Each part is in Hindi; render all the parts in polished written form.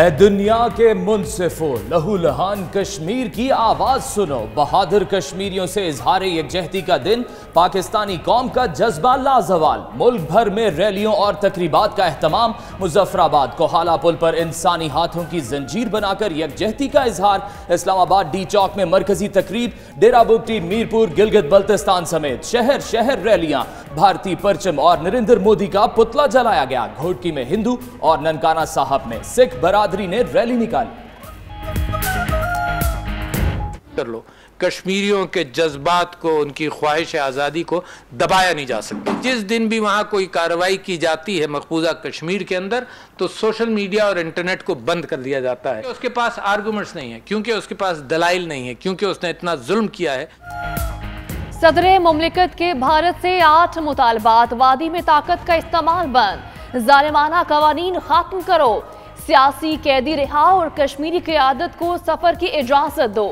ए दुनिया के मुनसिफो लहू लहान कश्मीर की आवाज सुनो। बहादुर कश्मीरियों से इजहार यकजहती का दिन, पाकिस्तानी कौम का जज्बा लाजवाल। मुल्क भर में रैलियों और तकरीबात का एहतमाम। मुजफ्फराबाद कोहाला पुल पर इंसानी हाथों की जंजीर बनाकर यकजहती का इजहार। इस्लामाबाद डी चौक में मरकजी तकरीब। डेरा बुगटी, मीरपुर, गिलगित बल्तिस्तान समेत शहर शहर रैलियां। भारतीय परचम और नरेंद्र मोदी का पुतला जलाया गया। घोटकी में हिंदू और ननकाना साहब में सिख बरादरी ने रैली निकाली। कर लो, कश्मीरियों के जज्बात को, उनकी ख्वाहिश आज़ादी को दबाया नहीं जा सकता। जिस दिन भी वहाँ कोई कार्रवाई की जाती है मकबूजा कश्मीर के अंदर, तो सोशल मीडिया और इंटरनेट को बंद कर दिया जाता है। उसके पास आर्गुमेंट्स नहीं है, क्योंकि उसके पास दलाइल नहीं है, क्योंकि उसने इतना जुल्म किया है। सदरे मुमलिकत के भारत से 8 मुतालबात। वादी में ताकत का इस्तेमाल बंद, जालिमाना कवानीन खत्म करो, सियासी कैदी रिहा और कश्मीरी क़यादत को सफर की इजाजत दो।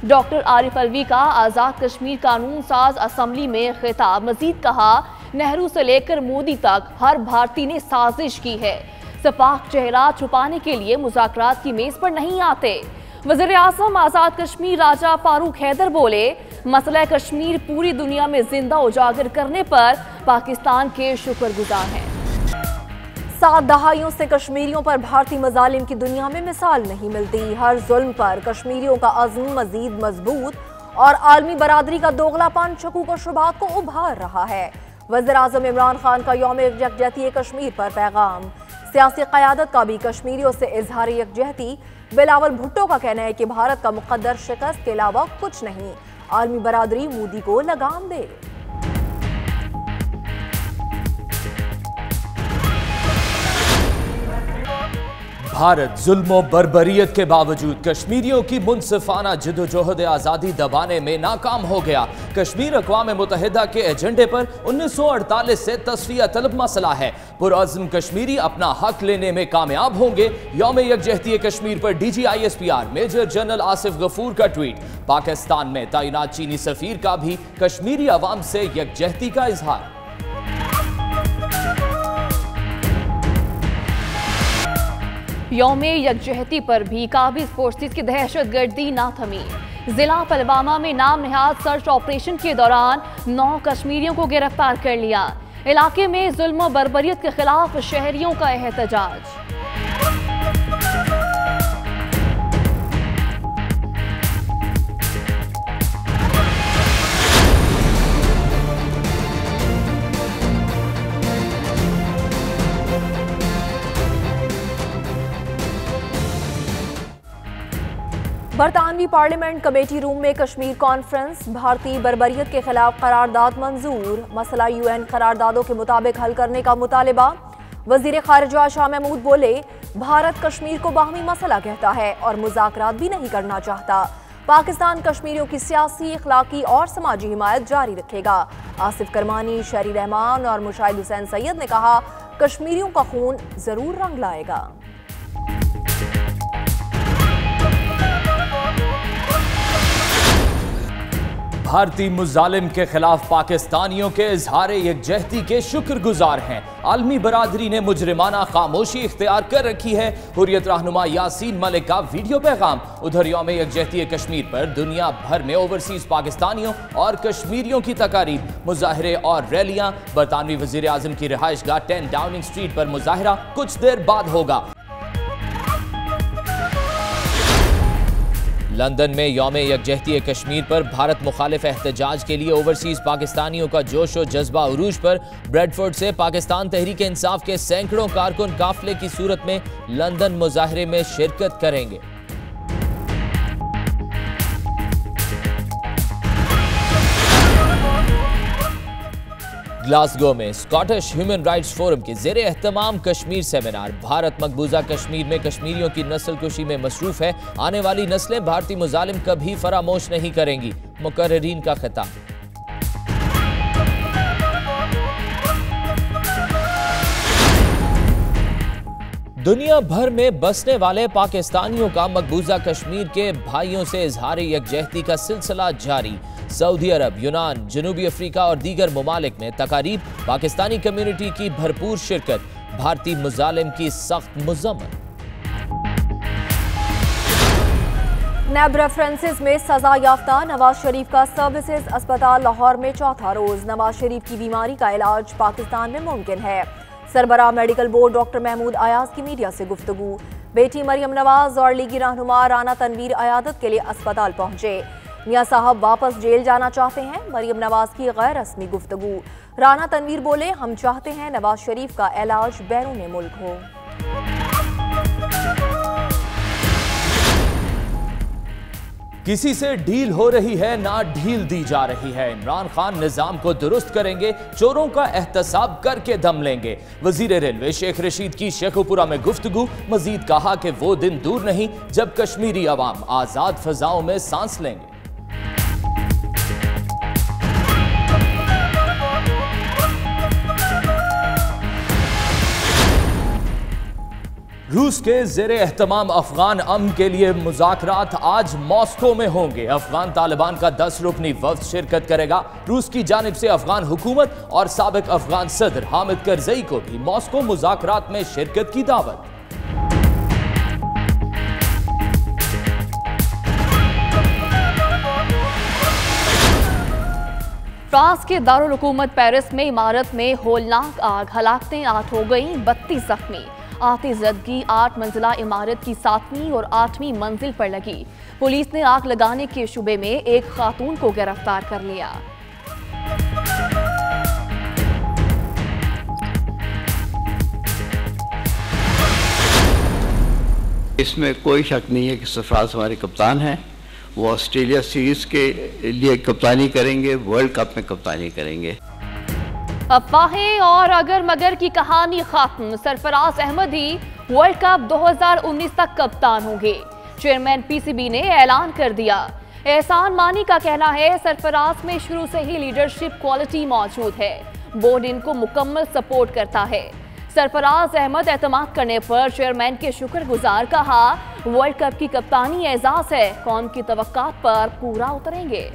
डॉक्टर आरिफ अलवी का आज़ाद कश्मीर कानून साज असम्बली में खिताब। मजीद कहा, नेहरू से लेकर मोदी तक हर भारतीय ने साजिश की है। सपाक चेहरा छुपाने के लिए मुज़ाकरात की मेज पर नहीं आते। वज़ीर आज़म आज़ाद कश्मीर राजा फारूक हैदर बोले, मसला कश्मीर पूरी दुनिया में जिंदा उजागर करने पर पाकिस्तान के शुक्रगुजार हैं। 7 दहाइयों से कश्मीरियों पर भारतीय मजालिम की दुनिया में मिसाल नहीं मिलती। हर जुल्म पर कश्मीरियों का अज़्म मजीद मजबूत और आलमी बरादरी का दोगलापन शकूक और शुबहात को उभार रहा है। वज़ीर आज़म इमरान खान का यौम यकजहती कश्मीर पर पैगाम। सियासी क़यादत का भी कश्मीरियों से इजहार यकजहती। बिलावल भुट्टो का कहना है कि भारत का मुक़द्दर शिकस्त के अलावा कुछ नहीं। आलमी बरादरी मोदी को लगाम दे। भारत जुल्म बर्बरियत के बावजूद कश्मीरियों की मुनसिफाना जिदोजहद आज़ादी दबाने में नाकाम हो गया। कश्मीर अक़वाम मुत्तहिदा के एजेंडे पर 1948 से तस्फिया तलब मसला है। पुरअज़्म कश्मीरी अपना हक लेने में कामयाब होंगे। यौम यकजहती कश्मीर पर DGISPR major general Asif Ghafoor का ट्वीट। पाकिस्तान में तैनात चीनी सफीर का भी कश्मीरी अवाम से यकजहती का इजहार। यौम यकजहती पर भी काबिज फोर्सेस की दहशतगर्दी ना थमी। जिला पुलवामा में नाम नेहाद सर्च ऑपरेशन के दौरान 9 कश्मीरियों को गिरफ्तार कर लिया। इलाके में जुल्म बर्बरियत के खिलाफ शहरियों का एहतजाज। बरतानवी पार्लियामेंट कमेटी रूम में कश्मीर कॉन्फ्रेंस। भारतीय बर्बरियत के खिलाफ करारदाद मंजूर। मसला UN करारदादों के मुताबिक हल करने का मुतालबा। वजीर खारिजा शाह महमूद बोले, भारत कश्मीर को बाहमी मसला कहता है और मुज़ाकरात भी नहीं करना चाहता। पाकिस्तान कश्मीरियों की सियासी, इखलाकी और समाजी हिमायत जारी रखेगा। आसिफ करमानी, शहरी रहमान और मुशाहिद हुसैन सैयद ने कहा, कश्मीरियों का खून जरूर रंग लाएगा। भारतीय मुजालिम के खिलाफ पाकिस्तानियों के इजहार यकजहती के शुक्रगुजार हैं। आलमी बरादरी ने मुजरिमाना खामोशी इख्तियार कर रखी है। हुर्रियत रहनुमा यासीन मलिक का वीडियो पैगाम। उधर यौम यकजहती कश्मीर पर दुनिया भर में ओवरसीज पाकिस्तानियों और कश्मीरियों की तकारीब, मुजाहरे और रैलियां। बरतानवी वजीर आजम की रिहाइशगाह 10 डाउनिंग स्ट्रीट पर मुजाहरा कुछ देर बाद होगा। लंदन में यौम यकजहती कश्मीर पर भारत मुखालिफ एहतजाज के लिए ओवरसीज पाकिस्तानियों का जोश और जज्बा उरूज पर। ब्रेडफोर्ड से पाकिस्तान तहरीक इंसाफ के सैकड़ों कारकुन काफिले की सूरत में लंदन मुजाहरे में शिरकत करेंगे। ग्लासगो में स्कॉटिश ह्यूमन राइट्स फोरम के ज़ेरे एहतमाम कश्मीर सेमिनार। भारत मकबूजा कश्मीर में कश्मीरियों की नस्ल कुशी में मसरूफ है। आने वाली नस्लें भारतीय मुजालिम कभी फरामोश नहीं करेंगी। मुकर्रिरीन का खिताब। दुनिया भर में बसने वाले पाकिस्तानियों का मकबूजा कश्मीर के भाइयों से इजहार यकजहती का सिलसिला जारी। सऊदी अरब, यूनान, जनूबी अफ्रीका और दीगर ममालिक में तकारीब। पाकिस्तानी कम्युनिटी की भरपूर शिरकत। भारतीय मुजालिम की सख्त मज़म्मत। नैब रेफरेंसेस में सजा याफ्ता नवाज शरीफ का सर्विसेज अस्पताल लाहौर में चौथा रोज। नवाज शरीफ की बीमारी का इलाज पाकिस्तान में मुमकिन है। सरबराह medical board doctor Mahmood Ayaz की मीडिया से गुफ्तगू। बेटी मरियम नवाज और लीगी रहनुमा राना तनवीर अयादत के लिए अस्पताल पहुंचे। मियां साहब वापस जेल जाना चाहते हैं, मरियम नवाज की गैर रस्मी गुफ्तगू। राना तनवीर बोले, हम चाहते हैं नवाज शरीफ का इलाज बैरून मुल्क हो। किसी से डील हो रही है ना ढील दी जा रही है। इमरान खान निजाम को दुरुस्त करेंगे, चोरों का एहतसाब करके दम लेंगे। वजीर रेलवे शेख रशीद की शेखुपुरा में गुफ्तगू। मजीद कहा कि वो दिन दूर नहीं जब कश्मीरी अवाम आजाद फजाओं में सांस लेंगे। रूस के ज़ेरे एहतमाम अफगान अमन के लिए मुज़ाकरात आज मॉस्को में होंगे। अफगान तालिबान का 10 रुकनी वफ्द शिरकत करेगा। रूस की जानिब से अफगान हुकूमत और साबिक अफगान सदर हामिद करजई को भी मॉस्को मुज़ाकरात में शिरकत की दावत। फ्रांस के दारुल हुकूमत पेरिस में इमारत में होलनाक आग, हलाकतें 8 हो गई, 32 जख्मी। आतिशज़दगी 8 मंजिला इमारत की 7वीं और 8वीं मंजिल पर लगी। पुलिस ने आग लगाने के शुबे में एक खातून को गिरफ्तार कर लिया। इसमें कोई शक नहीं है कि सरफराज हमारे कप्तान हैं। वो ऑस्ट्रेलिया सीरीज के लिए कप्तानी करेंगे, वर्ल्ड कप में कप्तानी करेंगे। अफवाहें और अगर मगर की कहानी खत्म। सरफराज अहमद ही वर्ल्ड कप 2019 तक कप्तान होंगे। चेयरमैन पीसीबी ने ऐलान कर दिया। एहसान मानी का कहना है सरफराज में शुरू से ही लीडरशिप क्वालिटी मौजूद है, बोर्ड इनको मुकम्मल सपोर्ट करता है। सरफराज अहमद एतमाद करने पर चेयरमैन के शुक्रगुजार, कहा वर्ल्ड कप की कप्तानी एजाज है, कौम की तवक्कात पर पूरा उतरेंगे।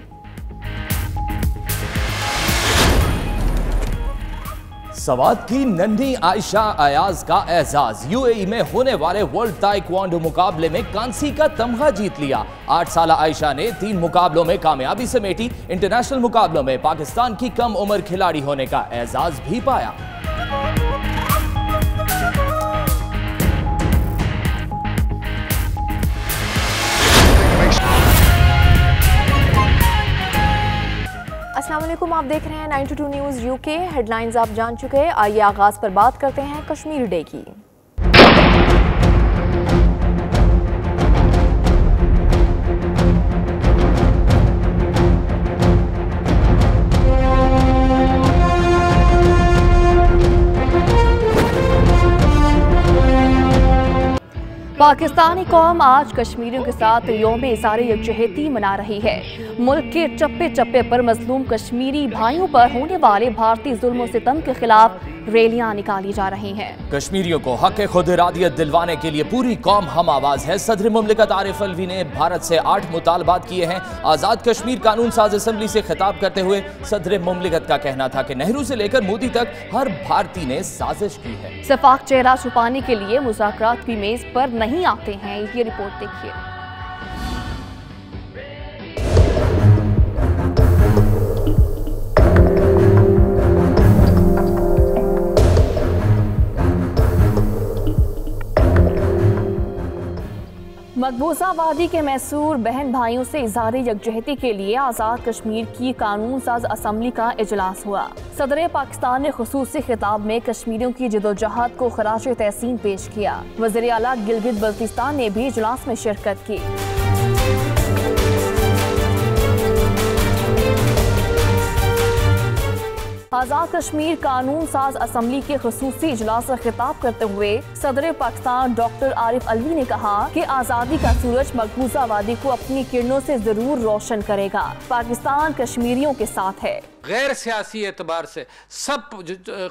सवात की नन्ही आयशा अयाज का एजाज। यूएई में होने वाले वर्ल्ड ताइक्वांडो मुकाबले में कांसी का तमगा जीत लिया। 8 साला आयशा ने 3 मुकाबलों में कामयाबी समेटी। इंटरनेशनल मुकाबलों में पाकिस्तान की कम उम्र खिलाड़ी होने का एजाज भी पाया। अस्सलाम वालेकुम, आप देख रहे हैं 92 न्यूज़ यूके। हेडलाइंस आप जान चुके हैं। आइए आगाज पर बात करते हैं कश्मीर डे की। पाकिस्तानी कौम आज कश्मीरियों के साथ यौम इज़हारे यकजहती मना रही है। मुल्क के चप्पे चप्पे पर मजलूम कश्मीरी भाइयों पर होने वाले भारतीय जुल्म सितम के खिलाफ रैलियां निकाली जा रही हैं। कश्मीरियों को हक खुद इरादियत दिलवाने के लिए पूरी कौम हम आवाज है। सदर मुमलिकत आरिफ अलवी ने भारत से 8 मुतालबात किए हैं। आज़ाद कश्मीर कानून साज असम्बली से खिताब करते हुए सदर मुमलिकत का कहना था कि नेहरू से लेकर मोदी तक हर भारतीय ने साजिश की है। सफाक चेहरा छुपाने के लिए मुज़ाकरात की मेज पर नहीं आते हैं। ये रिपोर्ट देखिए। मकबूजा वादी के मैसूर बहन भाइयों से इज़हार यकजहती के लिए आज़ाद कश्मीर की कानून साज असम्बली का इजलास हुआ। सदर पाकिस्तान ने खुसूसी खिताब में कश्मीरियों की जदोजहद को खराज तहसीन पेश किया। वज़ीर आला गिलगित बल्तिस्तान ने भी इजलास में शिरकत की। आज़ाद कश्मीर कानून साज असम्बली के खुसूसी इजलास से खिताब करते हुए सदर पाकिस्तान डॉक्टर आरिफ अलवी ने कहा कि आज़ादी का सूरज मकबूजा वादी को अपनी किरणों से जरूर रोशन करेगा। पाकिस्तान कश्मीरियों के साथ है। गैर सियासी एतबार से सब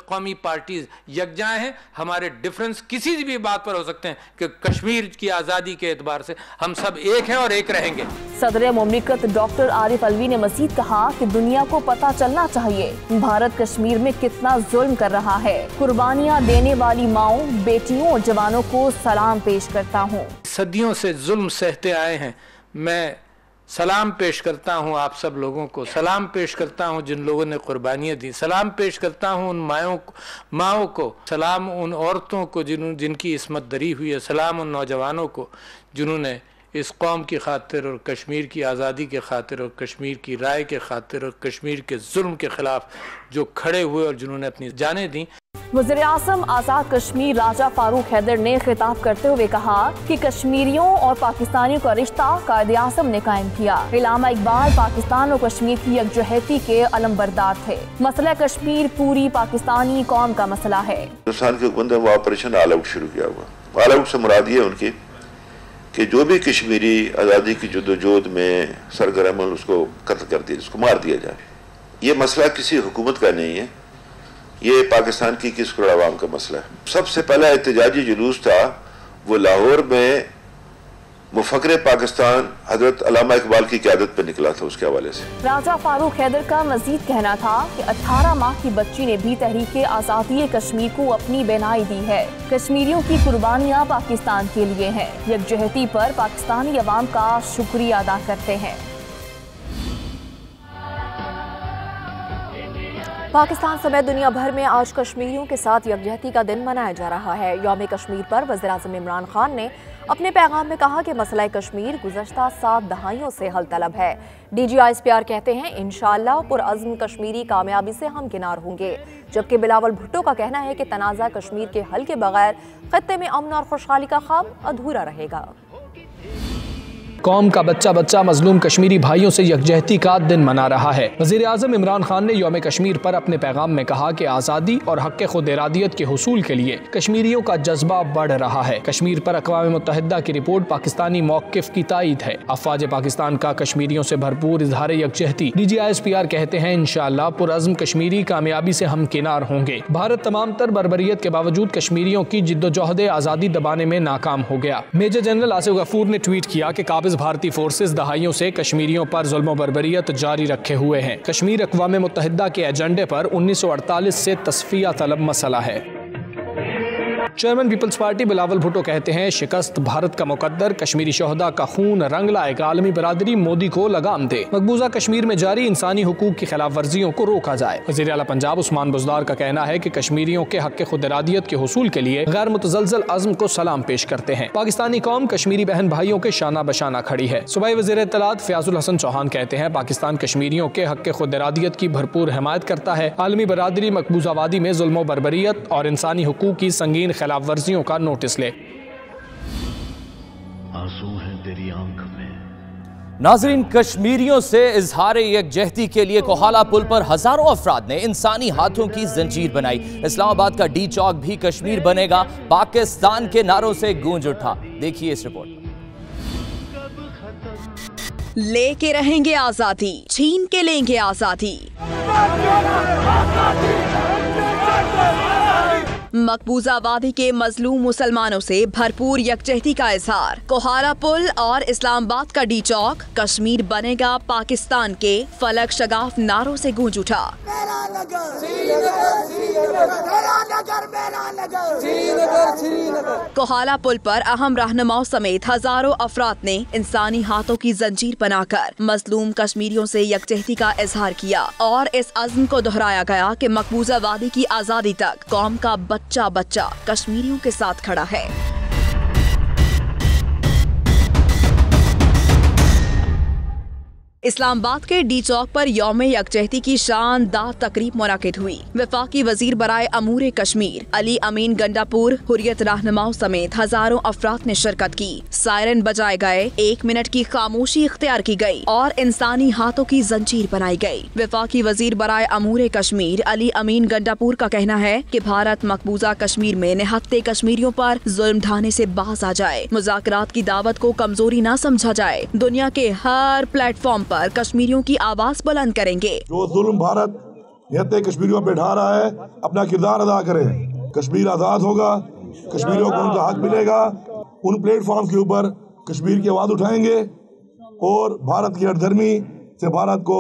कौमी पार्टीज यकजा हैं। हमारे डिफरेंस किसी भी बात पर हो सकते हैं कि कश्मीर की आज़ादी के एतबार से हम सब एक हैं और एक रहेंगे। सदर मुमलिकत डॉक्टर आरिफ अलवी ने मजीद कहा कि दुनिया को पता चलना चाहिए भारत कश्मीर में कितना जुल्म कर रहा है। कुर्बानियाँ देने वाली माओं, बेटियों और जवानों को सलाम पेश करता हूँ। सदियों से जुल्म सहते आए हैं, मैं सलाम पेश करता हूं आप सब लोगों को, सलाम पेश करता हूं जिन लोगों ने कुर्बानियाँ दी, सलाम पेश करता हूं उन माओं को, सलाम उन औरतों को जिनकी इस्मत दरी हुई है, सलाम उन नौजवानों को जिन्होंने इस कौम की खातिर और कश्मीर की आज़ादी के खातिर और कश्मीर की राय के खातिर और कश्मीर के जुल्म के ख़िलाफ़ जो खड़े हुए और जिन्होंने अपनी जानें दी। वज़ीर-ए-आज़म आज़ाद कश्मीर राजा फारूक हैदर ने खिताब करते हुए कहा कि कश्मीरियों और पाकिस्तानियों का रिश्ता कायद-ए-आज़म ने कायम किया। इल्लामा इकबाल पाकिस्तान और कश्मीर की यकजहती के अलमबरदार थे। मसला कश्मीर पूरी पाकिस्तानी कौम का मसला है। हिंदुस्तान की हुकूमत ने वो ऑपरेशन ऑल आउट शुरू किया हुआ। ऑल आउट से मुराद ये उनकी कि जो भी कश्मीरी आज़ादी की जद्दोजहद में सरगर्म उसको कत्ल कर दिया, उसको मार दिया जाए। ये मसला किसी हुकूमत का नहीं है, ये पाकिस्तान की 21 करोड़ आवाम का मसला है। सबसे पहला एहतजाजी जुलूस था वो लाहौर में मुफक्र पाकिस्तान हजरत अल्लामा इकबाल की क़यादत पे निकला था, उसके हवाले से। राजा फारूक हैदर का मजीद कहना था कि 18 माह की बच्ची ने भी तहरीके आज़ादी कश्मीर को अपनी बेनाई दी है। कश्मीरियों की कुर्बानियाँ पाकिस्तान के लिए हैं। यकजहती पर पाकिस्तानी अवाम का शुक्रिया अदा करते हैं। पाकिस्तान समेत दुनिया भर में आज कश्मीरियों के साथ यकजहती का दिन मनाया जा रहा है। यौम कश्मीर पर वज़ीर-ए-आज़म इमरान खान ने अपने पैगाम में कहा कि मसला कश्मीर गुज़श्ता 7 दहाइयों से हल तलब है। DGISPR कहते हैं इंशाअल्लाह पुरअज़्म कश्मीरी कामयाबी से हमकिनार होंगे, जबकि बिलावल भुट्टो का कहना है कि तनाज़ा कश्मीर के हल के बगैर खत्ते में अमन और खुशहाली का ख्वाब अधूरा रहेगा। कौम का बच्चा बच्चा मजलूम कश्मीरी भाइयों से यकजहती का दिन मना रहा है। वज़ीर आज़म इमरान खान ने यौम कश्मीर पर अपने पैगाम में कहा कि आज़ादी और हक़ खुद इरादियत के हुसूल के लिए कश्मीरियों का जज्बा बढ़ रहा है। कश्मीर पर अक़वाम मुत्तहिदा की रिपोर्ट पाकिस्तानी मौक़िफ़ की तायद है। अफ़वाज पाकिस्तान का कश्मीरियों से भरपूर इज़हार यकजहती। DGISPR कहते हैं इंशाअल्लाह पुरअज़्म कश्मीरी कामयाबी से हमकिनार होंगे। भारत तमाम तर बर्बरियत के बावजूद कश्मीरियों की जिद्दोजहद आज़ादी दबाने में नाकाम हो गया। मेजर जनरल आसिफ गफूर ने ट्वीट किया कि काबिज़ भारतीय फोर्सेस दहाइयों से कश्मीरियों पर जुल्म बर्बरियत जारी रखे हुए हैं। कश्मीर अक़वाम मुत्तहिदा के एजेंडे पर 1948 से तस्फिया तलब मसला है। Chairman Peoples Party Bilawal Bhutto कहते हैं शिकस्त भारत का मुकद्दर, कश्मीरी शोहदा का खून रंग लाएगा, आलमी बरादरी मोदी को लगाम दे, मकबूजा कश्मीर में जारी इंसानी हुकूक की खिलाफ वर्जियों को रोका जाए। वज़ीर आला पंजाब उस्मान बुज़दार का कहना है कि कश्मीरियों के हक़ खुद इरादियत के हुसूल के लिए गैर मुतज़लज़ल अज़्म को सलाम पेश करते हैं। पाकिस्तानी कौम कश्मीरी बहन भाइयों के शाना बशाना खड़ी है। सूबाई वज़ीर इत्तलात फ़याज़ुल हसन चौहान कहते हैं पाकिस्तान कश्मीरियों के हक़ खुद इरादियत की भरपूर हिमायत करता है। आलमी बरादरी मकबूजा वादी में जुल्म बर्बरियत और इंसानी हुकूक की संगीन खिलाफ वर्जियों का नोटिस ले। आंसू है तेरी आंख में। नाज़रीन, कश्मीरियों से इजहार यकजहती के लिए कोहाला पुल पर हजारों अफराद ने इंसानी हाथों की जंजीर बनाई। इस्लामाबाद का डी चौक भी कश्मीर बनेगा पाकिस्तान के नारों से गूंज उठा। देखिए इस रिपोर्ट में। लेके रहेंगे आजादी, छीन के लेंगे आजादी। मकबूजा वादी के मजलूम मुसलमानों से भरपूर यकजहती का इजहार। कोहाला पुल और इस्लामाबाद का डी चौक कश्मीर बनेगा पाकिस्तान के फलक शगाफ नारों से गूंज उठा। कोहाला पुल पर अहम रहनुमाओं समेत हजारों अफराद ने इंसानी हाथों की जंजीर बनाकर मजलूम कश्मीरियों से यकजहती का इजहार किया और इस अज़्म को दोहराया गया कि मकबूजा वादी की आजादी तक कौम का बच्चा बच्चा कश्मीरियों के साथ खड़ा है। इस्लामाबाद के डी चौक पर यौम यकजहती की शानदार तकरीब मुनाकिद हुई। वफाकी वजीर बराए अमूर कश्मीर अली अमीन गंडापुर, हुर्रियत रहनुमाओं समेत हजारों अफराद ने शिरकत की। सायरन बजाए गए, 1 मिनट की खामोशी इख्तियार की गई और इंसानी हाथों की जंजीर बनाई गई। वफाकी वजीर बराए अमूर कश्मीर अली अमीन गंडापुर का कहना है कि भारत मकबूजा कश्मीर में निहत्ते कश्मीरियों पर जुल्म ढाने से बाज आ जाए, मुज़ाकरात की दावत को कमजोरी न समझा जाए। दुनिया के हर प्लेटफॉर्म पर कश्मीरियों की आवाज बुलंद करेंगे। जो जुल्म भारत निहत्ते कश्मीरियों पे ढा रहा है, अपना किरदार अदा करें। कश्मीर आजाद होगा, कश्मीरियों को उनका हक मिलेगा। उन प्लेटफॉर्म के ऊपर कश्मीर की आवाज उठाएंगे और भारत की हरदर्मी से भारत को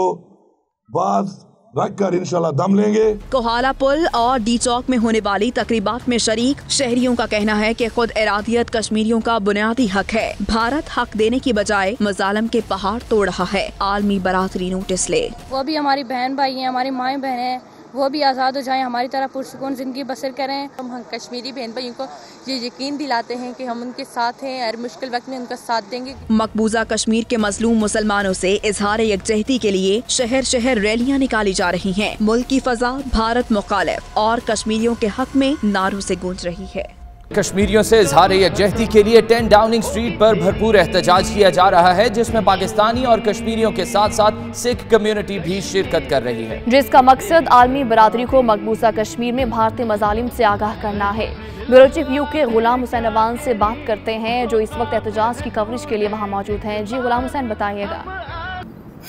बात रख कर इंशाल्लाह दम लेंगे। कोहाला पुल और डी चौक में होने वाली तकरीबात में शरीक शहरियों का कहना है कि खुद इरादियत कश्मीरियों का बुनियादी हक है। भारत हक देने की बजाय मजालम के पहाड़ तोड़ रहा है। आलमी बरादरी नोटिस ले। वो भी हमारी बहन भाई हैं, हमारी माएँ बहन हैं, वो भी आज़ाद हो जाएं, हमारी तरह पुरसुकून ज़िंदगी बसर करें। हम कश्मीरी बहन भाइयों को ये यकीन दिलाते हैं कि हम उनके साथ हैं, हर मुश्किल वक्त में उनका साथ देंगे। मकबूजा कश्मीर के मजलूम मुसलमानों से इजहार यकजहती के लिए शहर शहर रैलियां निकाली जा रही हैं। मुल्क की फजा भारत मुखालिफ और कश्मीरियों के हक में नारों से गूंज रही है। कश्मीरियों से इजहार यकजहती के लिए 10 डाउनिंग स्ट्रीट पर भरपूर एहतजाज किया जा रहा है, जिसमें पाकिस्तानी और कश्मीरियों के साथ साथ सिख कम्युनिटी भी शिरकत कर रही है, जिसका मकसद आलमी बरादरी को मकबूजा कश्मीर में भारतीय मजालिम से आगाह करना है। Bureau chief UK Ghulam Hussain Awan से बात करते हैं, जो इस वक्त एहतजाज की कवरेज के लिए वहाँ मौजूद हैं। जी गुलाम हुसैन, बताइएगा।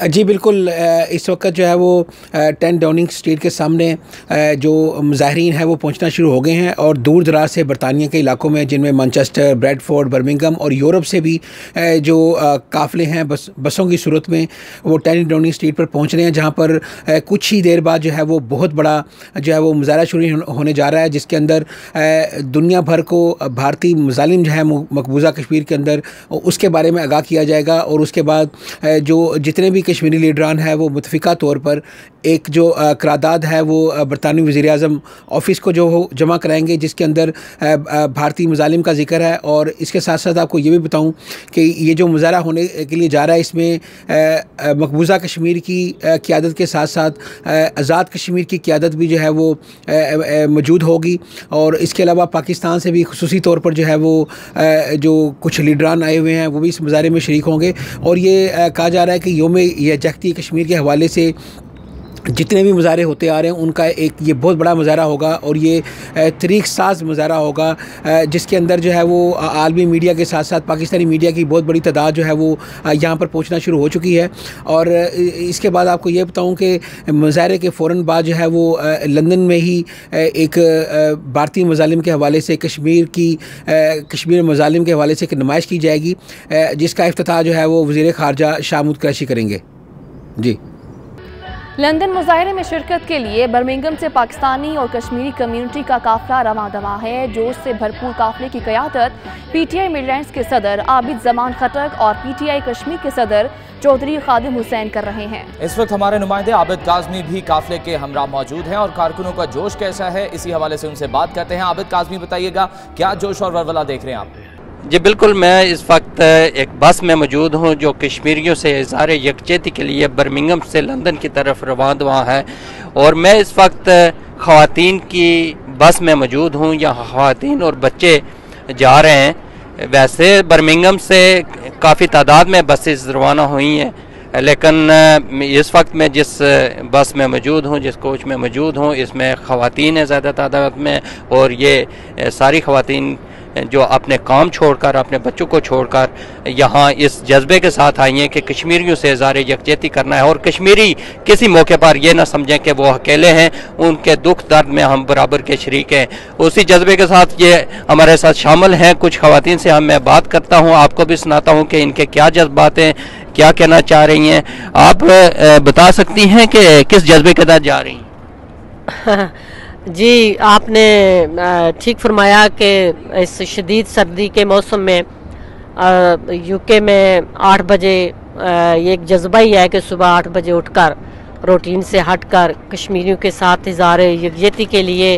जी बिल्कुल, इस वक्त जो है वो 10 डाउनिंग स्ट्रीट के सामने जो मुजाहिरीन है वो पहुंचना शुरू हो गए हैं और दूर दराज से बरतानिया के इलाकों में, जिनमें मैनचेस्टर, ब्रैडफोर्ड, बर्मिंघम और यूरोप से भी जो काफ़िले हैं बसों की सूरत में वो 10 डाउनिंग स्ट्रीट पर पहुंच रहे हैं, जहां पर कुछ ही देर बाद जो है वो बहुत बड़ा जो है वो मुजाहरा शुरू होने जा रहा है, जिसके अंदर दुनिया भर को भारतीय मुजालिम जो है मकबूजा कश्मीर के अंदर उसके बारे में आगाह किया जाएगा। और उसके बाद जो जितने भी कश्मीरी लीडरान है वो मुतफिका तौर पर एक जो करारदाद है वो बरतानवी वज़ीर-ए-आज़म ऑफिस को जो जमा कराएंगे, जिसके अंदर भारतीय मुजालिम का जिक्र है। और इसके साथ साथ आपको ये भी बताऊं कि ये जो मुज़ाहरा होने के लिए जा रहा है, इसमें मकबूजा कश्मीर की क़ियादत के साथ साथ आज़ाद कश्मीर की क़ियादत भी जो है वो मौजूद होगी। और इसके अलावा पाकिस्तान से भी खुसूसी तौर पर जो है वो जो कुछ लीडरान आए हुए हैं वो भी इस मुज़ाहरे में शरीक होंगे। और ये कहा जा रहा है कि यौम यकजहती कश्मीर के हवाले से जितने भी मुज़ाहरे होते आ रहे हैं उनका एक ये बहुत बड़ा मुज़ाहरा होगा और ये तरीक़ साज मुज़ाहरा होगा, जिसके अंदर जो है वो आलमी मीडिया के साथ साथ पाकिस्तानी मीडिया की बहुत बड़ी तादाद जो है वो यहाँ पर पहुँचना शुरू हो चुकी है। और इसके बाद आपको ये बताऊँ कि मुज़ाहरे के फ़ौरन बाद जो है वो लंदन में ही एक भारतीय मुजालिम के हवाले से कश्मीर मुजालिम के हवाले से एक नुमाइश की जाएगी, जिसका इफ्तिताह जो है वो वज़ीर ख़ारजा शाहमूद कुरैशी करेंगे। जी, लंदन मुजाहरे में शिरकत के लिए बर्मिंघम से पाकिस्तानी और कश्मीरी कम्युनिटी का काफिला रवां दवा है। जोश से भरपूर काफिले की क़यादत PTI मिडलैंड्स के सदर आबिद जमान खटक और PTI कश्मीर के सदर चौधरी खादिम हुसैन कर रहे हैं। इस वक्त हमारे नुमाइंदे आबिद काज़मी भी काफिले के हमरा मौजूद हैं और कारकुनों का जोश कैसा है, इसी हवाले से उनसे बात करते हैं। आबिद काज़मी, बताइएगा क्या जोश और वलवला देख रहे हैं आप? जी बिल्कुल, मैं इस वक्त एक बस में मौजूद हूँ जो कश्मीरियों से इज़हार यकजहती के लिए बर्मिंघम से लंदन की तरफ रवाना है। और मैं इस वक्त ख़वातीन की बस में मौजूद हूँ, यहाँ ख़वातीन और बच्चे जा रहे हैं। वैसे बर्मिंघम से काफ़ी तादाद में बसेस रवाना हुई हैं, लेकिन इस वक्त मैं जिस बस में मौजूद हूँ, जिस कोच में मौजूद हूँ, इसमें ख़वातीन है ज़्यादा तादाद में। और ये सारी ख़वातीन जो अपने काम छोड़कर, अपने बच्चों को छोड़कर यहाँ इस जज्बे के साथ आई हैं कि कश्मीरियों से इज़हार यकजहती करना है और कश्मीरी किसी मौके पर ये ना समझें कि वो अकेले हैं, उनके दुख दर्द में हम बराबर के शरीक हैं। उसी जज्बे के साथ ये हमारे साथ शामिल हैं। कुछ ख़वातीन से मैं बात करता हूँ, आपको भी सुनाता हूँ कि इनके क्या जज्बात हैं, क्या कहना चाह रही हैं। आप बता सकती हैं कि किस जज्बे के तहत जा रही हैं? जी, आपने ठीक फरमाया कि इस शदीद सर्दी के मौसम में यूके में 8 बजे एक जज्बा ही है कि सुबह 8 बजे उठकर रूटीन से हटकर कश्मीरियों के साथ इज़हार यकजहती के लिए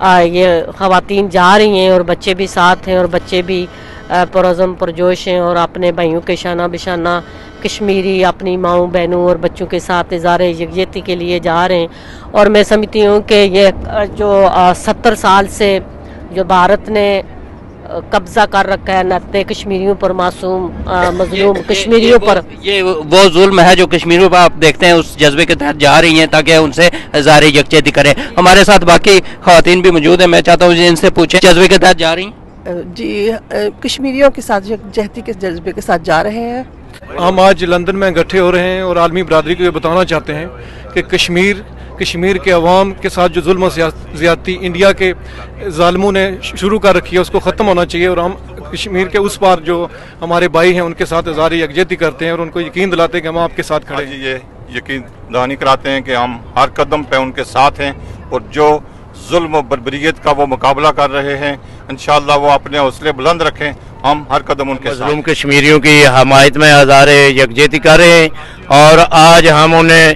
ये ख़वातीन जा रही हैं और बच्चे भी साथ हैं और बच्चे भी पुरज़म पुरजोश हैं और अपने भाइयों के शाना बिशाना कश्मीरी अपनी माओं बहनों और बच्चों के साथ इज़हार यकजहती के लिए जा रहे हैं। और मैं समझती हूँ कि ये जो 70 साल से जो भारत ने कब्जा कर रखा है नत्ते कश्मीरियों पर, मासूम मजलूम कश्मीरियों पर, ये वो जुल्म है जो कश्मीरियों पर आप देखते हैं, उस जज्बे के तहत जा रही हैं ताकि उनसे इज़हार यकजहती करें। हमारे साथ बाकी ख़वातीन भी मौजूद हैं, मैं चाहता हूँ इनसे पूछें जज्बे के तहत जा रही हैं। जी, कश्मीरियों के साथ यकजहती के जज्बे के साथ जा रहे हैं। हम आज लंदन में इकट्ठे हो रहे हैं और आलमी बरादरी को ये बताना चाहते हैं कि कश्मीर के अवाम के साथ जो जुल्म ज़्यादती इंडिया के ज़ालिमों ने शुरू कर रखी है उसको ख़त्म होना चाहिए। और हम कश्मीर के उस पार जो हमारे भाई हैं उनके साथ इज़हार यकजहती करते हैं और उनको यकीन दिलाते हैं कि हम आपके साथ खड़े हैं। यकीन दहानी कराते हैं कि हम हर कदम पे उनके साथ हैं और जो जुल्म और बर्बरियत का वो मुकाबला कर रहे हैं इंशाअल्लाह वो अपने हौसले बुलंद रखें, हम हर कदम उनके साथ। मज़लूम कश्मीरियों की हमायत में हज़ारे यकजहती कर रहे हैं और आज हम उन्हें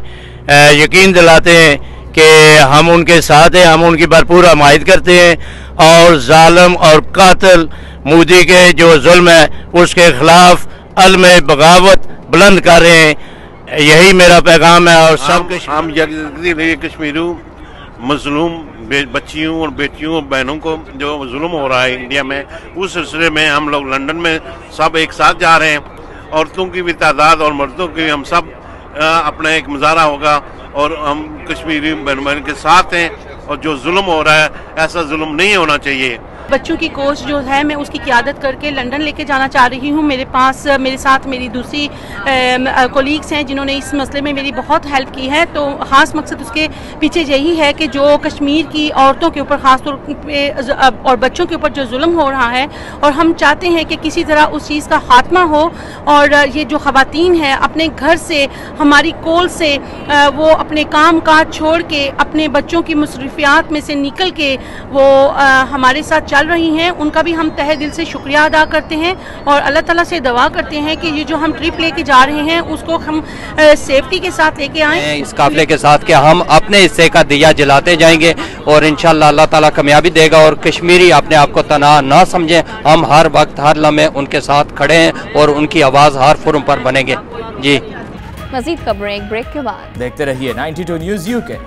यकीन दिलाते हैं कि हम उनके साथ हैं, हम उनकी भरपूर हमायत करते हैं और जालिम और कातिल मोदी के जो जुल्म है उसके खिलाफ अलम बगावत बुलंद कर रहे हैं। यही मेरा पैगाम है और सब हम कश्मीरियों मजलूम बच्चियों और बेटियों और बहनों को जो जुल्म हो रहा है इंडिया में, उस सिलसिले में हम लोग लंदन में सब एक साथ जा रहे हैं। औरतों की भी तादाद और मर्दों की हम सब अपना एक मुजाहरा होगा और हम कश्मीरी बहन के साथ हैं और जो जुल्म हो रहा है ऐसा जुल्म नहीं होना चाहिए। बच्चों की कोच जो है मैं उसकी क़ियादत करके लंदन लेके जाना चाह रही हूँ। मेरे साथ मेरी दूसरी कोलीग्स हैं जिन्होंने इस मसले में मेरी बहुत हेल्प की है। तो ख़ास मकसद उसके पीछे यही है कि जो कश्मीर की औरतों के ऊपर ख़ास तौर पे और बच्चों के ऊपर जो जुल्म हो रहा है और हम चाहते हैं कि किसी तरह उस चीज़ का खात्मा हो और ये जो ख़वातीन है अपने घर से हमारी कोल से वो अपने काम काज छोड़ के अपने बच्चों की मसरूफियात में से निकल के वो हमारे साथ चल रही हैं, उनका भी हम तहे दिल से शुक्रिया अदा करते हैं और अल्लाह ताला से दुआ करते हैं कि ये जो हम ट्रिप लेके जा रहे हैं उसको हम सेफ्टी के साथ लेके आएं। इस काफिले के साथ कि हम अपने हिस्से का दिया जलाते जाएंगे और इंशाअल्लाह अल्लाह ताला कामयाबी देगा और कश्मीरी अपने आप को तनाव ना समझें। हम हर वक्त हर लम्हे उनके साथ खड़े हैं और उनकी आवाज़ हर फोरम पर बनेंगे। जी मजीद खबरें एक ब्रेक के बाद। देखते रहिए 92 न्यूज़ यूके।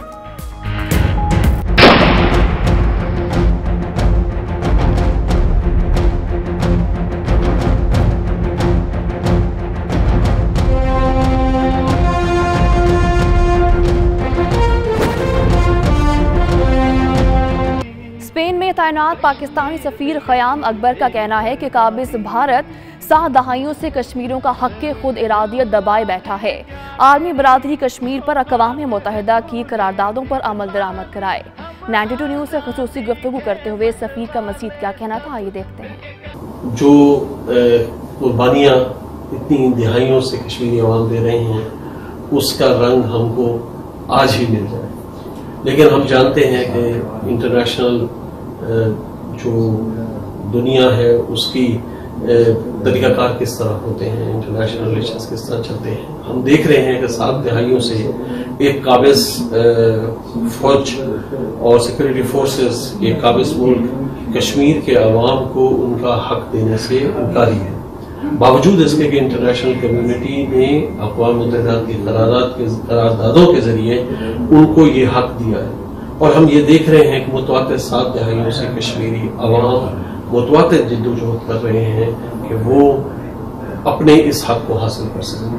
तैनात पाकिस्तानी सफीर क़याम अकबर का कहना है कि काबिज़ भारत 7 दहाइयों से कश्मीरियों का हक़ खुद इरादियत दबाए बैठा है। आर्मी बरादरी कश्मीर पर अक़वाम मुत्तहिदा की करारदादों पर अमल दरामद कराए। 92 न्यूज़ से खुसूसी गुफ्तगू करते हुए सफीर का मज़ीद क्या कहना था, आइए देखते हैं। जो कुर्बानियाँ इतनी दिहाइयों से कश्मीरी अवाम दे रहे हैं उसका रंग हमको आज ही मिल जाए, लेकिन हम जानते हैं कि इंटरनेशनल जो दुनिया है उसकी तरीक़ाकार किस तरह होते हैं, इंटरनेशनल रिलेशंस किस तरह चलते हैं। हम देख रहे हैं कि 7 दहाइयों से एक काबिज़ फौज और सिक्योरिटी फोर्सेस, एक काबिज़ मुल्क कश्मीर के अवाम को उनका हक देने से इनकारी है। बावजूद इसके कि इंटरनेशनल कम्युनिटी ने अक़वाम मुत्तहिदा की करारदादों के ज़रिए उनको ये हक दिया है और हम ये देख रहे हैं कि मुतवातिर 7 दहाइयों से कश्मीरी अवाम मुतवातिर जिद्दोजहद कर रहे हैं कि वो अपने इस हक को हासिल कर सकें।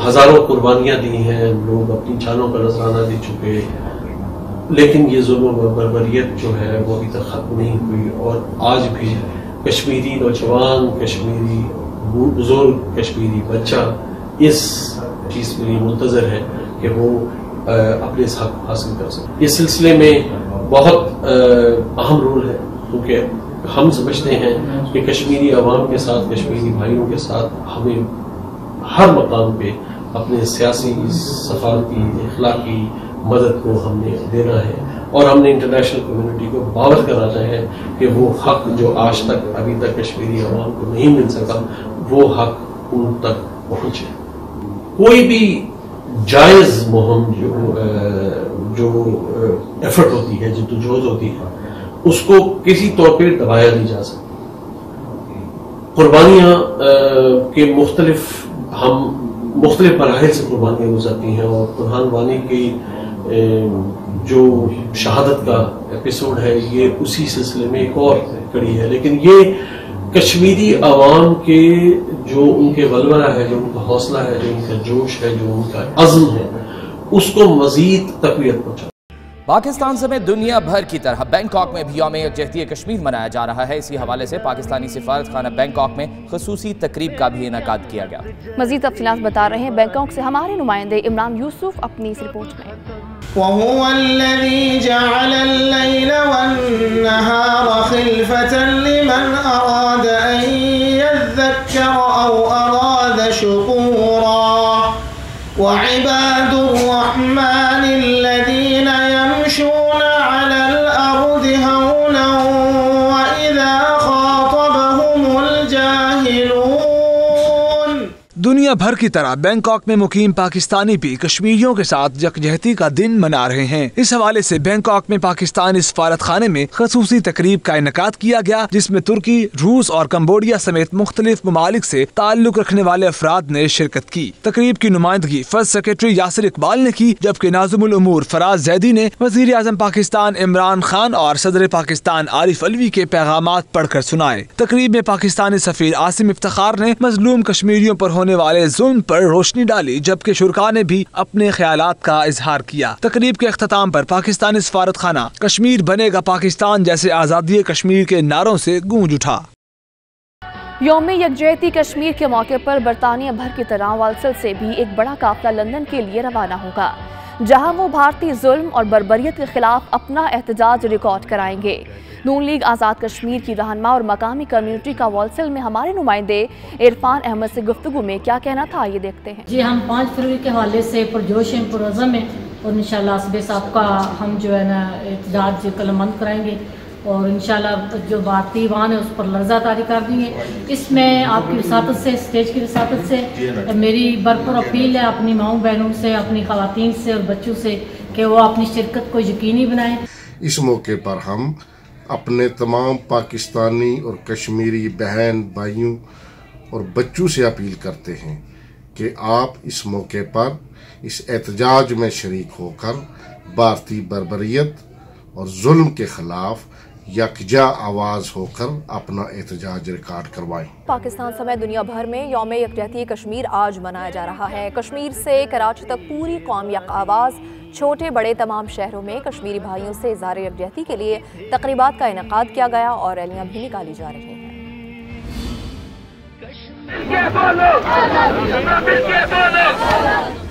हज़ारों कुर्बानियाँ दी हैं, लोग अपनी जानों का नजराना दे चुके, लेकिन ये जुल्म और बर्बरियत जो है वो अभी तक ख़त्म नहीं हुई और आज भी कश्मीरी नौजवान, कश्मीरी बुजुर्ग, कश्मीरी बच्चा इस चीज़ के लिए मुंतज़र है कि वो अपने इस हक हासिल कर सकें। इस सिलसिले में बहुत अहम रोल है क्योंकि हम समझते हैं कि कश्मीरी अवाम के साथ, कश्मीरी भाइयों के साथ हमें हर मकाम पे अपने सियासी, सफारती, इखलाकी मदद को हमने देना है और हमने इंटरनेशनल कम्युनिटी को बावर कराना है कि वो हक जो आज तक अभी तक कश्मीरी अवाम को नहीं मिल सका वो हक उन तक पहुँचे। कोई भी जायज़ मुहिम जो एफर्ट होती है, जिद्दोजहद होती है, उसको किसी तौर पे दबाया नहीं जा सकता। कुर्बानियाँ के मुख्तलिफ मराहिल से कुर्बानियाँ गुजरती हैं और कुरान वानी की जो शहादत का एपिसोड है ये उसी सिलसिले में एक और कड़ी है। लेकिन ये कश्मीरी अवाम के जो उनके वलवला है, जो उनका हौसला है, जो उनका जोश है, जो उनका अज़्म है, उसको मजीद तक़वियत पहुंचा। पाकिस्तान समेत दुनिया भर की तरह बैंकॉक में भी यौम यकजहती कश्मीर मनाया जा रहा है। इसी हवाले से पाकिस्तानी सिफारत खाना बैंकॉक में खसूसी तकरीब का भी इनेकाद किया गया। मजीद तफसीलात बता रहे हैं बैंकॉक से हमारे नुमाइंदे इमरान यूसुफ अपनी इस रिपोर्ट में। दुनिया भर की तरह बैंकॉक में मुकीम पाकिस्तानी भी कश्मीरियों के साथ यकजहती का दिन मना रहे हैं। इस हवाले से बैंकॉक में पाकिस्तानी सफारत खाने में खसूसी तकरीब का इनेकाद किया गया, जिसमें तुर्की, रूस और कम्बोडिया समेत मुख्तलिफ ममालिक से ताल्लुक रखने वाले अफराद ने शिरकत की। तकरीब की नुमाइंदगी फर्स्ट सेक्रेटरी यासिर इकबाल ने की, जबकि नाज़िमुल उमूर फराज जैदी ने वज़ीर आज़म पाकिस्तान इमरान खान और सदर पाकिस्तान आरिफ अलवी के पैगामात पढ़कर सुनाए। तकरीब में पाकिस्तानी सफीर आसिम इफ्तिखार ने मजलूम कश्मीरियों पर होने वाले जुल्म पर रोशनी डाली, जबकि शुरका ने भी अपने ख्यालात का इजहार किया। तकरीब के अख्ताम पर पाकिस्तानी सफारत खाना कश्मीर बनेगा पाकिस्तान जैसे आज़ादी कश्मीर के नारों से गूंज उठा। यौम यकजहती कश्मीर के मौके पर बरतानिया भर की तरह वालसल से भी एक बड़ा काफिला लंदन के लिए रवाना होगा, जहां वो भारतीय जुल्म और बर्बरियत के खिलाफ अपना एहतजाज रिकॉर्ड कराएंगे। नून लीग आज़ाद कश्मीर की रहनुमा और मकामी कम्युनिटी का वालसल में हमारे नुमाइंदे इरफान अहमद से गुफ्तगू में क्या कहना था, ये देखते हैं। जी, हम 5 फरवरी के हवाले से पुरजोश हैं, पुरअज़म हैं और इंशाल्लाह सुबह साहब का हम जो है ना एहतजाज कलमबंद कराएंगे और इंशाल्लाह जो भारतीय वाहन है उस पर लर्जा तारी कर देंगे। इसमें आपकी वसातत से, स्टेज की वसातत से मेरी भरपूर अपील है अपनी माओं बहनों से, अपनी ख़वातीन से और बच्चों से कि वो अपनी शिरकत को यकीनी बनाएं। इस मौके पर हम अपने तमाम पाकिस्तानी और कश्मीरी बहन भाइयों और बच्चों से अपील करते हैं कि आप इस मौके पर इस एहतजाज में शरीक होकर भारतीय बर्बरियत और जुल्म के खिलाफ यकजा आवाज होकर अपना एहतजाज रिकॉर्ड करवाएं। पाकिस्तान समेत दुनिया भर में यौम यकजहती कश्मीर आज मनाया जा रहा है। कश्मीर से कराची तक पूरी कौम यक आवाज़, छोटे बड़े तमाम शहरों में कश्मीरी भाइयों से इज़हार यकजहती के लिए तकरीबात का इनेकाद किया गया और रैलियां भी निकाली जा रही हैं।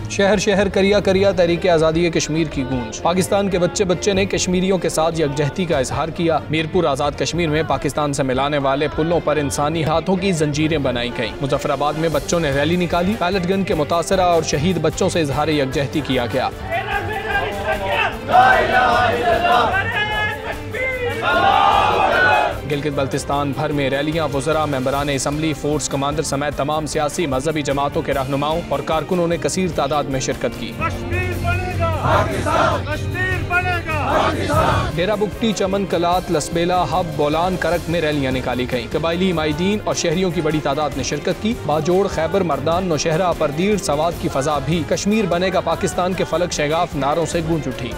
शहर शहर करिया करिया तहरीक आज़ादी कश्मीर की गूंज। पाकिस्तान के बच्चे बच्चे ने कश्मीरियों के साथ यकजहती का इजहार किया। मीरपुर आज़ाद कश्मीर में पाकिस्तान से मिलाने वाले पुलों पर इंसानी हाथों की जंजीरें बनाई गईं। मुजफ्फराबाद में बच्चों ने रैली निकाली। पैलेट गन के मुतासरा और शहीद बच्चों से इजहार यकजहती किया गया। गिलगित बल्तिस्तान भर में रैलियां, वज़रा, मेंबरान असम्बली, फोर्स कमांडर समेत तमाम सियासी मजहबी जमातों के रहनुमाओं और कारकुनों ने कसीर तादाद में शिरकत की। डेरा बुगटी, चमन कलात, लसबेला, हब, बोलान, करक में रैलियां निकाली गईं। कबायली माहिदीन और शहरियों की बड़ी तादाद ने शिरकत की। बाजोड़, खैबर, मर्दान, नौशहरा, परदीर, सवाद की फजा भी कश्मीर बनेगा पाकिस्तान के फलक शगाफ नारों से गूंज उठी।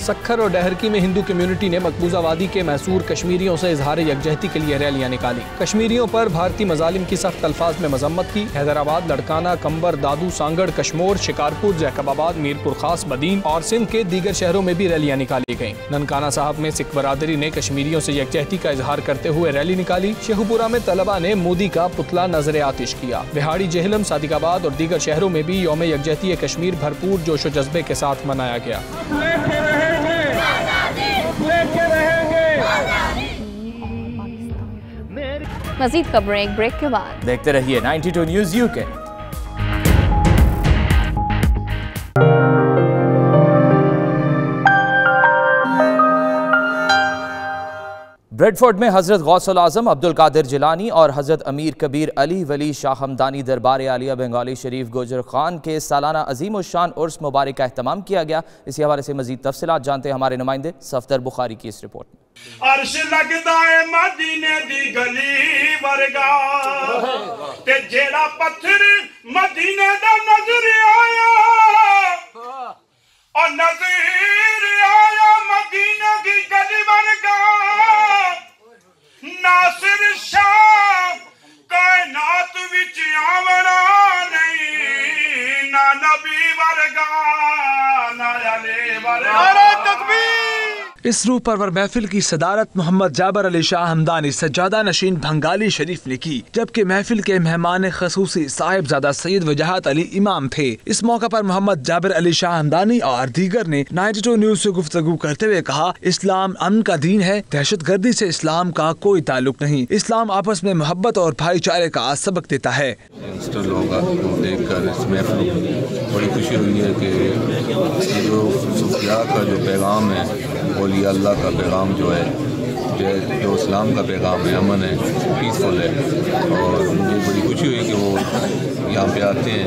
सक्खर और डहरकी में हिंदू कम्युनिटी ने मकबूजा वादी के मैसूर कश्मीरियों से इजहार यकजहती के लिए रैलियां निकाली। कश्मीरियों पर भारतीय मजालिम की सख्त अल्फाज में मजम्मत की। हैदराबाद, लड़काना, कंबर, दादू, सांगड़, कश्मोर, शिकारपुर, जैकबाबाद, मीरपुर खास, बदीन और सिंध के दीगर शहरों में भी रैलियां निकाली गईं। ननकाना साहब में सिख बरादरी ने कश्मीरियों से यकजहती का इजहार करते हुए रैली निकाली। शेखुपुरा में तलबा ने मोदी का पुतला नजर आतिश किया। बिहाड़ी, जेहलम, सादिकाबाद और दीगर शहरों में भी यौम यकजहती कश्मीर भरपूर जोश व जज्बे के साथ मनाया गया। मज़ीद खबरें एक ब्रेक के बाद। देखते रहिए 92 न्यूज़ यूके। ब्रेडफोर्ड में हज़रत गौसुल आज़म अब्दुल कादिर जिलानी और हज़रत अमीर कबीर अली वली शाह हमदानी दरबार आलिया बंगाली शरीफ गोजर खान के सालाना अजीम उश शान उर्स मुबारक का एहतमाम किया गया। इसी हवाले से मज़ीद तफसीलात जानते हैं हमारे नुमाइंदे सफदर बुखारी की इस रिपोर्ट में। अर्श लगदा है मदीने दी गली वर्गा ते जेड़ा पत्थर मदीने दा नजर आया और नजर आया मदीने दी गली वर्गा नासिर शाह कायनात विच आवना नहीं ना नबी वर्गा ना अली वर्गा। तकबीर। इस रूह परवर महफिल की सदारत मोहम्मद जाबर अली शाह हमदानी सज्जादा नशीन भंगाली शरीफ ने की, जबकि महफिल के मेहमान खसूसी साहिबजादा सैयद वजाहत अली इमाम थे। इस मौका पर मोहम्मद जाबर अली शाह हमदानी और दीगर ने 92 न्यूज़ से गुफ्तगू करते हुए कहा, इस्लाम अमन का दीन है, दहशत गर्दी से इस्लाम का कोई ताल्लुक नहीं। इस्लाम आपस में मोहब्बत और भाईचारे का सबक देता है। बड़ी खुशी हुई है कि जो सुफिया का जो पैगाम है, औलिया अल्लाह का पैगाम जो है जो इस्लाम का पैगाम है, अमन है, पीसफुल है। और मुझे बड़ी खुशी हुई कि वो यहाँ पे आते हैं,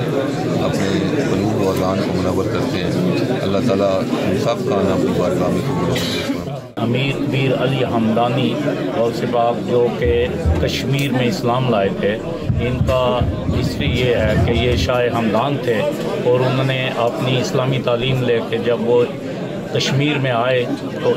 अपने क़ुलूब और अज़ान को मुनव्वर करते हैं। अल्लाह ताला सब का नाम की बारगाह में कबूल करे। अमीर मीर अली हमदानी और सिबाक जो कि कश्मीर में इस्लाम लाए थे, इनका हिस्ट्री ये है कि ये शाह हमदान थे और उन्होंने अपनी इस्लामी तालीम लेके जब वो कश्मीर में आए तो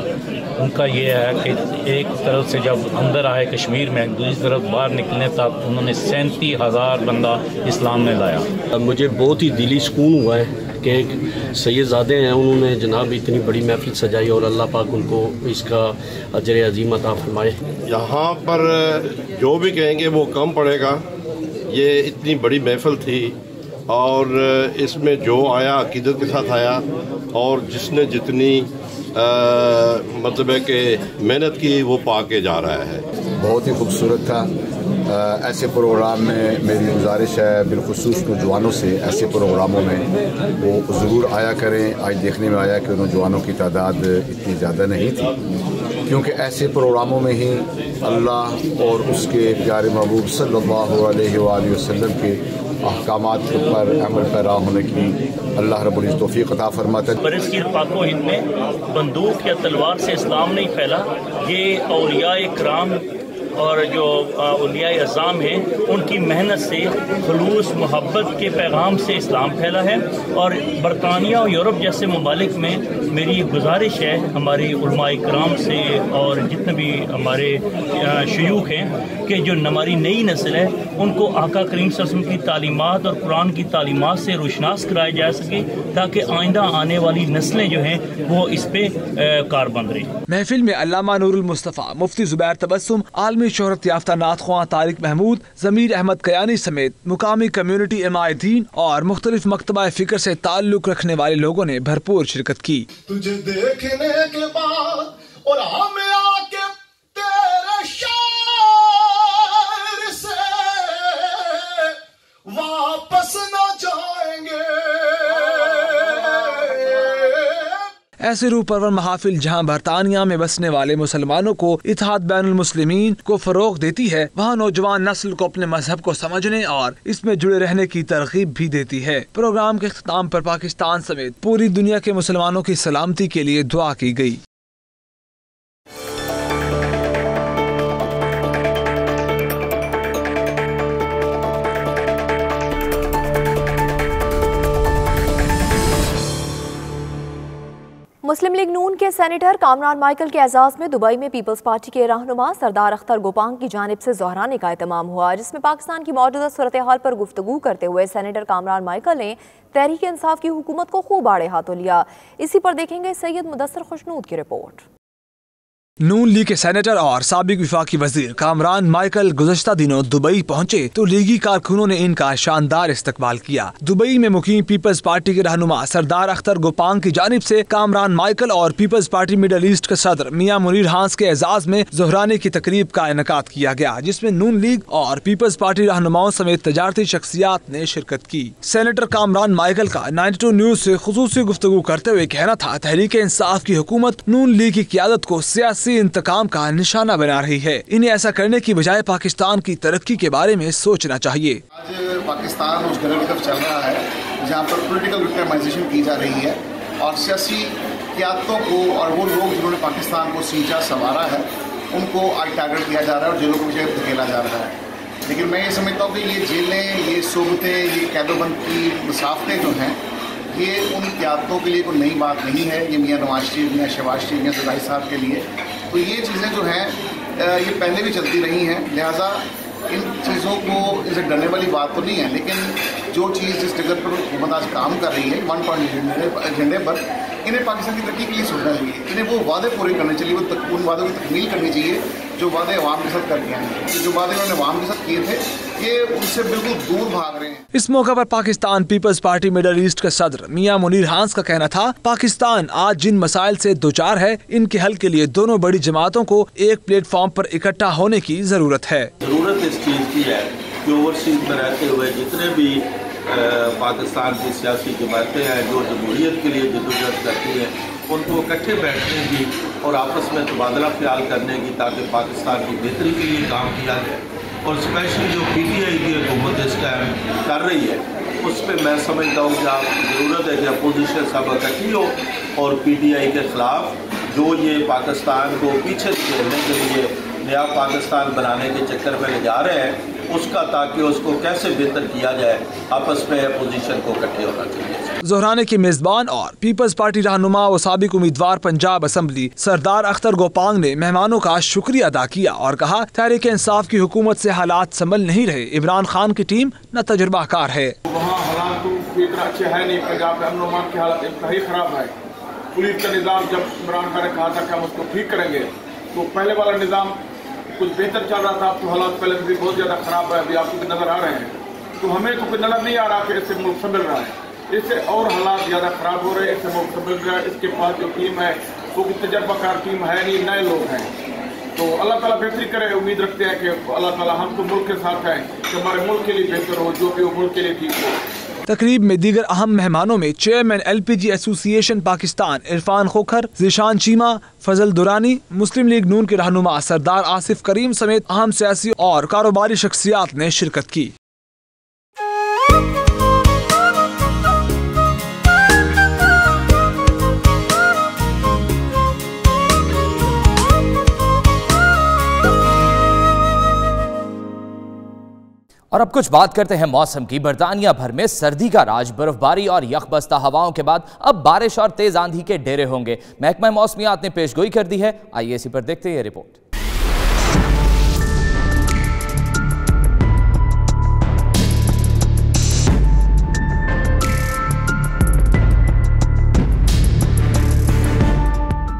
उनका ये है कि एक तरफ से जब अंदर आए कश्मीर में, दूसरी तरफ बाहर निकलने तक उन्होंने 37,000 बंदा इस्लाम में लाया। मुझे बहुत ही दिली सुकून हुआ है कि एक सैयदज़ादे हैं, उन्होंने जनाब इतनी बड़ी महफिल सजाई और अल्लाह पाक उनको इसका अजर अजीम अता फरमाए। यहाँ पर जो भी कहेंगे वो कम पड़ेगा। ये इतनी बड़ी महफिल थी और इसमें जो आया अकीदत के साथ आया और जिसने जितनी मतलब है कि मेहनत की वो पाके जा रहा है। बहुत ही खूबसूरत था। ऐसे प्रोग्राम में मेरी गुजारिश है बिलखुसूस नौजवानों से, ऐसे प्रोग्रामों में वो ज़रूर आया करें। आज देखने में आया कि नौजवानों की तादाद इतनी ज़्यादा नहीं थी, क्योंकि ऐसे प्रोग्रामों में ही अल्लाह और उसके प्यारे महबूब सल्लल्लाहु अलैहि वसल्लम के अहकामात पर अमल पैरा होने की अल्लाह रब्बुल इज़्ज़त तौफ़ीक़ अता फरमाता है। बरसगीर पाको हिंद में बंदूक या तलवार से इस्लाम नहीं फैला। ये औलियाए किराम और जो औलियाए अज़ाम हैं उनकी मेहनत से, खुलूस मोहब्बत के पैगाम से इस्लाम फैला है। और बरतानिया और यूरोप जैसे ममालिक में मेरी गुजारिश है हमारी उलमाए किराम से और जितने भी हमारे शयूख हैं कि जो हमारी नई नस्ल है उनको आका करीम सल्लल्लाहु अलैहि वसल्लम की तालीमात और कुरान की तालीमात से रोशनास कराया जा सके, ताकि आइंदा आने वाली नस्लें जो हैं वो इस पे कारबंद रही। महफिल में अल्लामा नूरुल मुस्तफ़ा, मुफ्ती ज़ुबैर तबस्सुम, आलमी शोहरत याफ्ता नात ख्वां तारिक महमूद, ज़मीर अहमद कयानी समेत मुकामी कम्युनिटी इमायदीन और मुख्तलिफ मकतबा फ़िक्र से ताल्लुक़ रखने वाले लोगों ने भरपूर शिरकत की। तुझे देखने के बाद और हमें आके तेरे शायर से वापस न जाएंगे। ऐसे रूह परवर महाफिल जहां बरतानिया में बसने वाले मुसलमानों को इत्तेहाद बैनुल मुस्लिमीन को फरोग देती है, वहां नौजवान नस्ल को अपने मजहब को समझने और इसमें जुड़े रहने की तरगीब भी देती है। प्रोग्राम के इख्तिताम पर पाकिस्तान समेत पूरी दुनिया के मुसलमानों की सलामती के लिए दुआ की गई। मुस्लिम लीग नून के सेनेटर कामरान माइकल के एजाज में दुबई में पीपल्स पार्टी के रहनुमा सरदार अख्तर गोपांग की जानिब से ज़ोहराने का एहतमाम हुआ, जिसमें पाकिस्तान की मौजूदा सूरत हाल पर गुफ्तगू करते हुए सेनेटर कामरान माइकल ने तहरीक इंसाफ की हुकूमत को खूब आड़े हाथों लिया। इसी पर देखेंगे सैयद मुदस्सर खुशनूद की रिपोर्ट। नून लीग के सेनेटर और साबिक विफाकी वजीर कामरान माइकल गुज़श्ता दिनों दुबई पहुंचे तो लीगी कारकुनों ने इनका शानदार इस्तकबाल किया। दुबई में मुकीम पीपल्स पार्टी के रहनुमा सरदार अख्तर गोपांग की जानिब से कामरान माइकल और पीपल्स पार्टी मिडल ईस्ट के सदर मियां मुनीर हांस के एजाज में ज़ोहराने की तकरीब का इनेकाद किया गया, जिसमें नून लीग और पीपल्स पार्टी रहनुमाओं समेत तजारती शख्सियात ने शिरकत की। सेनेटर कामरान माइकल का 92 न्यूज से खुसूसी गुफ्तगू करते हुए कहना था, तहरीक इंसाफ की हुकूमत नून लीग की क़यादत को सियासी इंतकाम का निशाना बना रही है। इन्हें ऐसा करने की बजाय पाकिस्तान की तरक्की के बारे में सोचना चाहिए। आज पाकिस्तान उस जगह की तरफ चल रहा है जहाँ पर पॉलिटिकल विक्टिमाइजेशन की जा रही है और सियासी क़यादतों को और वो लोग जिन्होंने पाकिस्तान को सींचा संवारा है उनको आज टारगेट किया जा रहा है और जेलों को पीछे धकेला जा रहा है। लेकिन मैं ये समझता हूँ कि ये जेलें, ये सोबतें, ये कैदोबंद की मुसाफतें जो हैं ये उन क़यादतों के लिए कोई नई बात नहीं है। ये मियाँ नवाज शरीफ, मियाँ शहबाज शरीफ, मियाँ सदाई साहब के लिए तो ये चीज़ें जो हैं ये पहले भी चलती रही हैं। लिहाजा इन चीज़ों को इसे डरने वाली बात तो नहीं है, लेकिन जो चीज़ जिस जगह पर हुकूमत आज काम कर रही है 1 पॉइंट एजेंडे पर, इन्हें पाकिस्तान की तरक्की के लिए सोचना चाहिए। इन्हें वो वादे पूरे करने चाहिए, उन वादों की तकमील करनी चाहिए जो वादे अवाम के साथ करके आए हैं। जो वादे उन्होंने अवाम के साथ किए थे ये उनसे बिल्कुल दूर भाग रहे हैं। इस मौके पर Pakistan Peoples Party Middle East के सदर मियां मुनीर हांस का कहना था, पाकिस्तान आज जिन मसाइल से दोचार है इनके हल के लिए दोनों बड़ी जमातों को एक प्लेटफॉर्म पर इकट्ठा होने की जरूरत है। जरूरत इस चीज़ की है कि ओवरसीज में रहते हुए जितने भी पाकिस्तान की सियासी जमातें हैं जो जमहूरियत के लिए जदोजहद करती हैं उनको इकट्ठे बैठने की और आपस में तबादला ख्याल करने की, ताकि पाकिस्तान की बेहतरी के लिए काम किया जाए। और स्पेशली जो PTI की हुकूमत इस टाइम कर रही है, उस पर मैं समझता हूँ कि आप ज़रूरत है कि अपोजिशन सब इकट्ठी हो और PTI के ख़िलाफ़ जो ये पाकिस्तान को पीछे धकेलने के लिए नया पाकिस्तान बनाने के चक्कर में ले जा रहे हैं, उसका ताकि उसको कैसे बेहतर किया जाए, आपस में अपोजिशन को इकट्ठे होना चाहिए। ज़ोहराने की मेज़बान और पीपल्स पार्टी रहनुमा व साबिक उम्मीदवार पंजाब असम्बली सरदार अख्तर गोपांग ने मेहमानों का शुक्रिया अदा किया और कहा, तहरीक इंसाफ की हुकूमत से हालात संभल नहीं रहे। इमरान खान की टीम न तजुर्बाकार है। वहाँ हालात तो इतना अच्छे है नहीं। पंजाब में अमन अमान के हालात इंतहाई ख़राब है। पुलिस का निज़ाम जब इमरान खान ने कहा था कि हम उसको ठीक करेंगे, तो पहले वाला निज़ाम कुछ बेहतर चल रहा था। अब तो हालात पहले से भी बहुत ज़्यादा ख़राब है, अभी आपको नज़र आ रहे हैं। तो हमें तो नज़र नहीं आ रहा कि इससे मुल्क संभल रहा है, इससे और हालात ज़्यादा ख़राब हो रहे हैं, इससे मुल्क संभल रहा है। इसके पास जो टीम है वो भी तजर्बाकार टीम है नहीं, नए लोग हैं। तो अल्लाह ताला बेहतरी करे। उम्मीद रखते हैं कि अल्लाह ताला हम तो मुल्क के साथ हैं कि हमारे मुल्क के लिए बेहतर हो, जो भी हो मुल्क के लिए ठीक हो। तकरीब में दीगर अहम मेहमानों में chairman LPG association Pakistan Irfan Khokhar, Zeeshan Cheema, Fazal Durrani, Muslim League Noon के रहनुमा सरदार आसिफ करीम समेत अहम सियासी और कारोबारी शख्सियात ने शिरकत की। और अब कुछ बात करते हैं मौसम की। बरतानिया भर में सर्दी का राज, बर्फबारी और यखबस्ता हवाओं के बाद अब बारिश और तेज आंधी के डेरे होंगे। महकमा मौसमियात ने पेशगोई कर दी है। आइए इसी पर देखते हैं ये रिपोर्ट।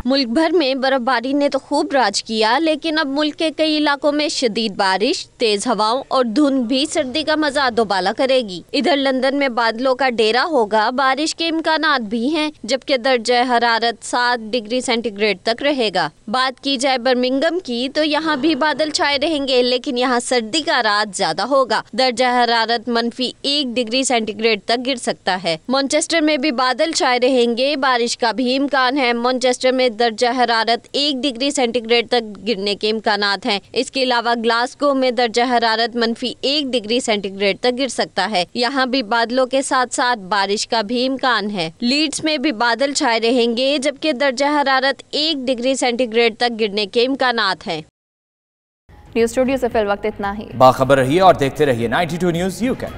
मुल्क भर में बर्फबारी ने तो खूब राज किया, लेकिन अब मुल्क के कई इलाकों में शदीद बारिश, तेज हवाओं और धुंध भी सर्दी का मजा दोबाला करेगी। इधर लंदन में बादलों का डेरा होगा, बारिश के इम्कानात भी हैं, जबकि दर्जा हरारत 7 डिग्री सेंटीग्रेड तक रहेगा। बात की जाए बर्मिंघम की तो यहाँ भी बादल छाए रहेंगे, लेकिन यहाँ सर्दी का राज ज्यादा होगा। दर्जा हरारत -1 डिग्री सेंटीग्रेड तक गिर सकता है। मैनचेस्टर में भी बादल छाए रहेंगे, बारिश का भी इम्कान है। मैनचेस्टर में दर्जा हरारत 1 डिग्री सेंटीग्रेड तक गिरने के इम्कानात हैं। इसके अलावा ग्लासगो में दर्जा हरारत -1 डिग्री सेंटीग्रेड तक गिर सकता है। यहाँ भी बादलों के साथ साथ बारिश का भी इम्कान है। लीड्स में भी बादल छाए रहेंगे, जबकि दर्जा हरारत 1 डिग्री सेंटीग्रेड तक गिरने के इम्कानात हैं। न्यूज़ स्टूडियो से फिल वक्त इतना ही। बाखबर रहिए और देखते रहिए 92 न्यूज़ UK।